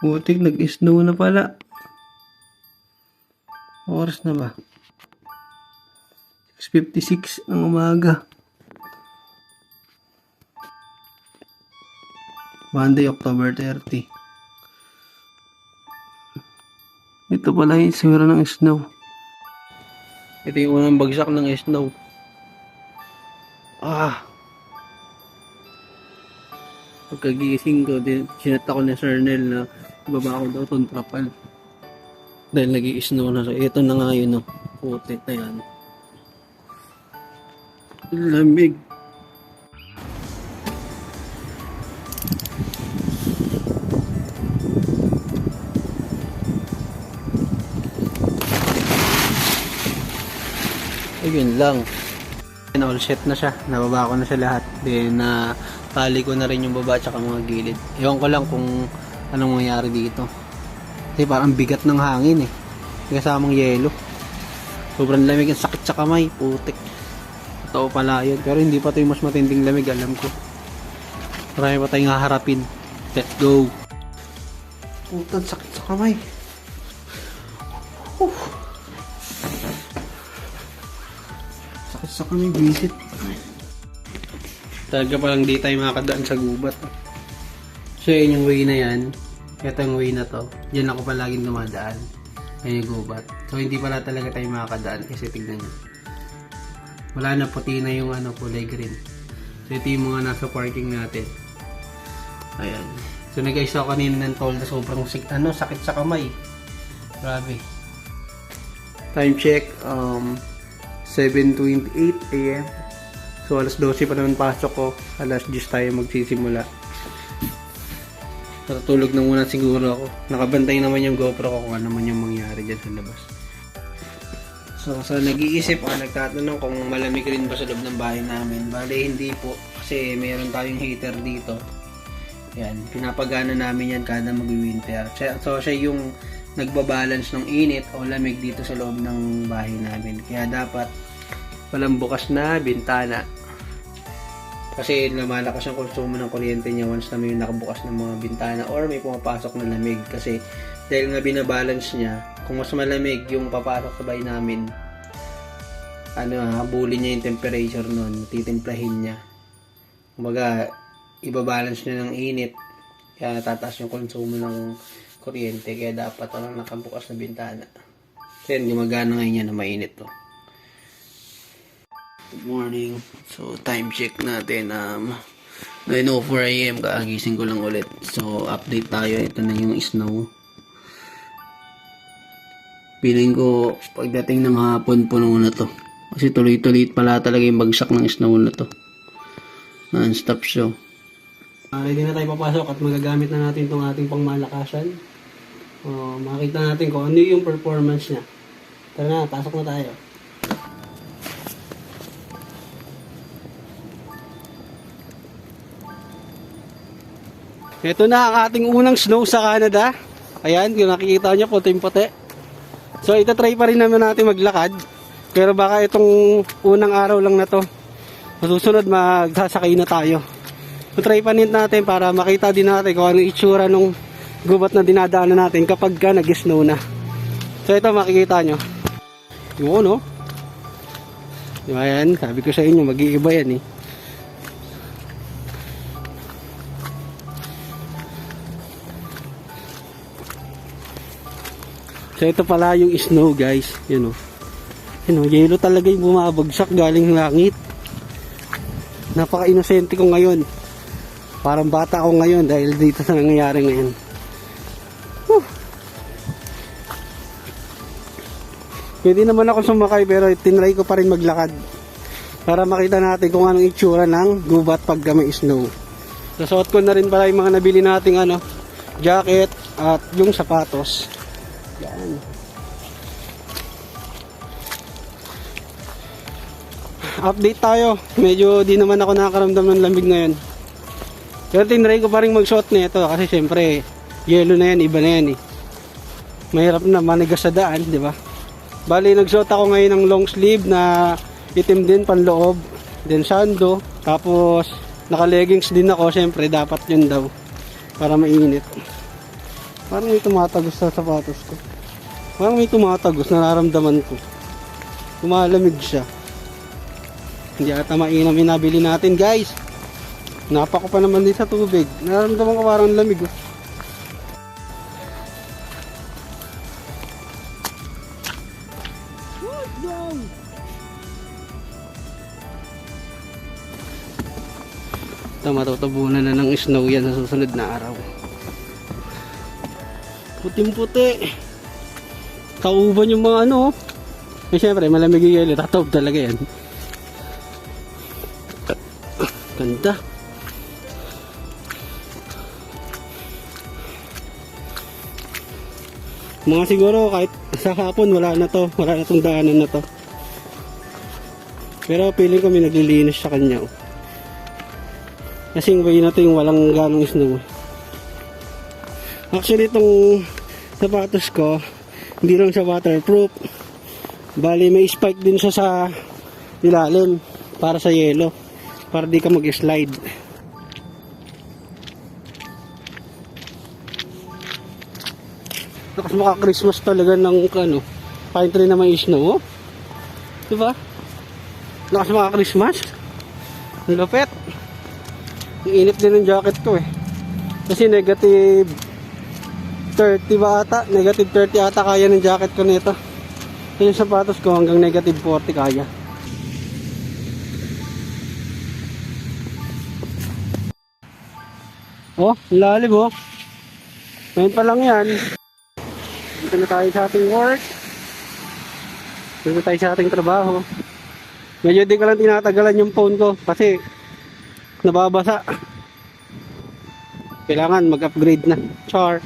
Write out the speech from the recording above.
Putik, nag-snow na pala. Oras na ba? 6:56 ng umaga. Monday, October 30. Ito pala yung sira ng snow. Ito yung unang bagsak ng snow. Pagkagising ko, sinat ako ni Sir Nel na baba ko daw itong trapal. Dahil nag-i-snow na. So, ito na nga yun, no. Putik na yan. Lamig. Ayun lang. All set na siya. Nababa ko na siya lahat. Then, tali ko na rin yung baba at mga gilid. Ewan ko lang kung anong mangyari dito. Kasi parang bigat ng hangin eh. Kasamang yelo. Sobrang lamig. Ang sakit sa kamay. Putik. Totoo pala yun. Pero hindi pa ito yung mas matinding lamig. Alam ko. Marami pa tayong haharapin. Let's go. Putak, sakit sa kamay. Sakit sa kamay. Visit. Talaga palang di tayo makakadaan sa gubat. So yun yung way na yan. Ito yung way na to. Diyan ako palaging dumadaan. Yan yung gubat. So hindi pala talaga tayo makakadaan kasi tignan nyo. Wala na, puti na yung kulay green. So ito yung mga nasa parking natin. Ayan. So nag-ayos ako kanina ng toll na sobrang sakit sa kamay. Grabe. Time check. 7:28 AM. So alas 12 pa naman pasok ko. Alas 10 tayo magsisimula. Natutulog na muna siguro ako. Nakabantay naman yung GoPro ko kung ano naman yung mangyari dyan sa labas. So nag-iisip ako, nagtatanong kung malamig rin ba sa loob ng bahay namin. Bale hindi po. Kasi mayroon tayong heater dito. Yan. Pinapagana namin yan kada mag-winter. So siya yung nagbabalance ng init o lamig dito sa loob ng bahay namin. Kaya dapat walang bukas na bintana. Kasi lumalakas ang konsumo ng kuryente niya once na may nakabukas ng mga bintana or may pumapasok na lamig. Kasi dahil nga binabalance niya, kung mas malamig yung papasok sa bahay namin, habulin niya yung temperature nun, titimplahin niya. Kumbaga, ibabalance niya ng init, kaya tataas yung konsumo ng kuryente, kaya dapat walang nakabukas na bintana. Kasi gumagana ngayon yan na mainit to. Good morning. So, time check natin. 9:04 AM. Kaagising ko lang ulit. So, update tayo. Ito na yung snow. Feeling ko, pagdating ng hapon, puno na to. Kasi tuloy-tuloy pala talaga yung bagsak ng snow na to. Non-stop show. Ready na tayo papasok at magagamit na natin itong ating pangmalakasan. Makita natin kung ano yung performance niya. Tara na, pasok na tayo. Ito na ang ating unang snow sa Canada. Ayan, kung nakikita nyo, puting-puti. So, itatry pa rin naman natin maglakad. Pero baka itong unang araw lang na to. Masusunod, magsasakay na tayo. So, try pa rin natin para makita din natin kung anong itsura ng gubat na dinadaanan natin kapag ka nag-snow na. So, ito makikita nyo. Yung no? Diba yan? Sabi ko sa inyo, mag-iiba yan eh. So ito pala yung snow guys. Yun o. Yun o, yelo talaga yung bumabagsak galing langit. Napaka-inosente ko ngayon. Parang bata ako ngayon dahil dito sa nangyayari ngayon. Pwede naman ako sumakay pero tinry ko pa rin maglakad. Para makita natin kung anong itsura ng gubat pag may snow. Nasuot ko na rin pala yung mga nabili nating jacket at yung sapatos. Yan. Update tayo. Medyo di naman ako nakakaramdam ng lamig ngayon. Pero tinry ko pa rin magsuot nito kasi syempre yelo na yan, iba na yan eh. Mahirap na manigas sa daan, di ba? Bali nagsuot ako ngayon ng long sleeve na itim din panloob, then sando, tapos naka leggings din ako, syempre dapat yun daw para mainit. Parang may tumatagos sa sapatos ko. Parang may tumatagos, nararamdaman ko. Tumalamig siya. Hindi ata mainam yung nabili natin, guys. Napa ko pa naman din sa tubig. Nararamdaman ko parang lamig. Oh. Ito, matutabunan na ng snow yan sa susunod na araw. Puting-puti. Kauban yung mga ano. Eh, syempre, malamig yung yelo. Tataob talaga yan. Ganda. Mga siguro kahit sa hapon wala na to. Wala na tong daanan na to. Pero feeling ko may naglilinis sa kanya. Oh. Kasing way na to yung walang ganong snow. Actually itong sapatos ko hindi lang siya waterproof. Bali may spike din siya sa ilalim para sa yelo. Para di ka mag-slide. Lakas maka-Christmas talaga ng ano, pine tree na may snow. Oh. Diba? Lakas maka-Christmas. Ang lapet. Ang init din ng jacket ko eh. Kasi negative 30 ba ata? Negative 30 ata kaya ng jacket ko nito. Yung sapatos ko hanggang negative 40 kaya. Oh, lalim oh. Ngayon pa lang yan. Dito na tayo sa ating work. Dito tayo sa ating trabaho. Medyo di ko lang tinatagalan yung phone ko kasi nababasa. Kailangan mag-upgrade na. Char.